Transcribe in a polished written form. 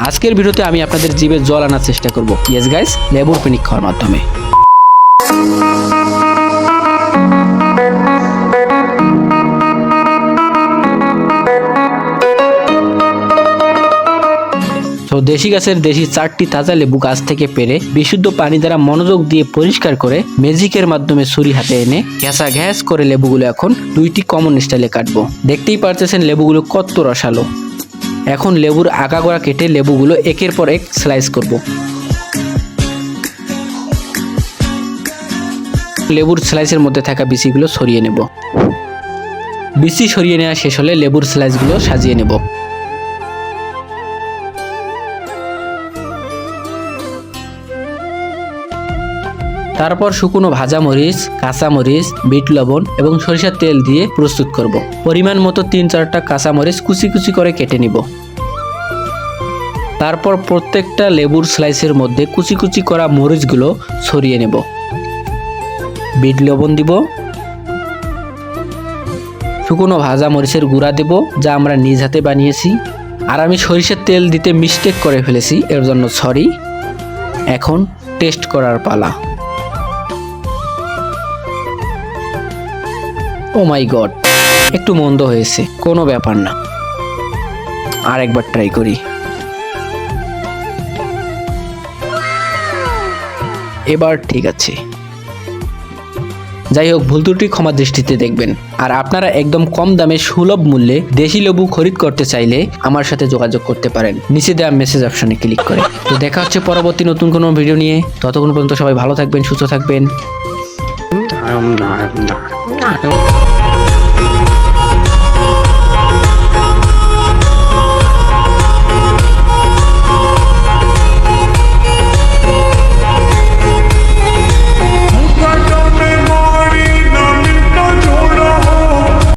আজকের ভিডিওতে আমি আপনাদের জিভে জল আনার চেষ্টা করব। ইয়েস গাইস, লেবুর পানি খাওয়ার মাধ্যমে। তো দেশি গাছের দেশি 4টি তাজা লেবু গাছ থেকে পেরে বিশুদ্ধ পানি দ্বারা মনোযোগ দিয়ে পরিষ্কার করে ম্যাজিকের মাধ্যমে ছুরি হাতে এনে ঘ্যাসা ঘ্যাস করে লেবুগুলো এখন 2টি কমন স্টাইলে কাটবো। দেখতেই পারতেছেন লেবুগুলো কত রসালো। এখন লেবুর আগাগোড়া কেটে লেবুগুলো একের পর এক স্লাইস করব। লেবুর স্লাইসের মধ্যে থাকা বিচিগুলো সরিয়ে নেব। বিচি সরিয়ে নেওয়া শেষ হলে লেবুর স্লাইসগুলো সাজিয়ে নেব। তারপর শুকনো ভাজা মরিচ, কাঁচা মরিচ, বিট লবণ এবং সরিষার তেল দিয়ে প্রস্তুত করব। পরিমাণ মতো 3-4টা কাঁচা মরিচ কুচি কুচি করে কেটে নিব। তারপর প্রত্যেকটা লেবুর স্লাইসের মধ্যে কুচি কুচি করা মরিচগুলো ছড়িয়ে নেব। বিট লবণ দিব, শুকনো ভাজা মরিচের গুঁড়া দেব যা আমরা নিজ হাতে বানিয়েছি। আর আমি সরিষার তেল দিতে মিস্টেক করে ফেলেছি, এর জন্য সরি। এখন টেস্ট করার পালা। ও মাই গড, একটু মন্দ হয়েছে, কোনো ব্যাপার না, আর একবার ট্রাই করি। এবার ঠিক আছে। যাই হোক, ভুল ত্রুটি ক্ষমা দৃষ্টিতে দেখবেন। আর আপনারা একদম কম দামে সুলভ মূল্যে দেশি লেবু খরিদ করতে চাইলে আমার সাথে যোগাযোগ করতে পারেন নিচে দেওয়া মেসেজ অপশনে ক্লিক করে। তো দেখা হচ্ছে পরবর্তী নতুন কোনো ভিডিও নিয়ে। ততক্ষণ পর্যন্ত সবাই ভালো থাকবেন, সুস্থ থাকবেন।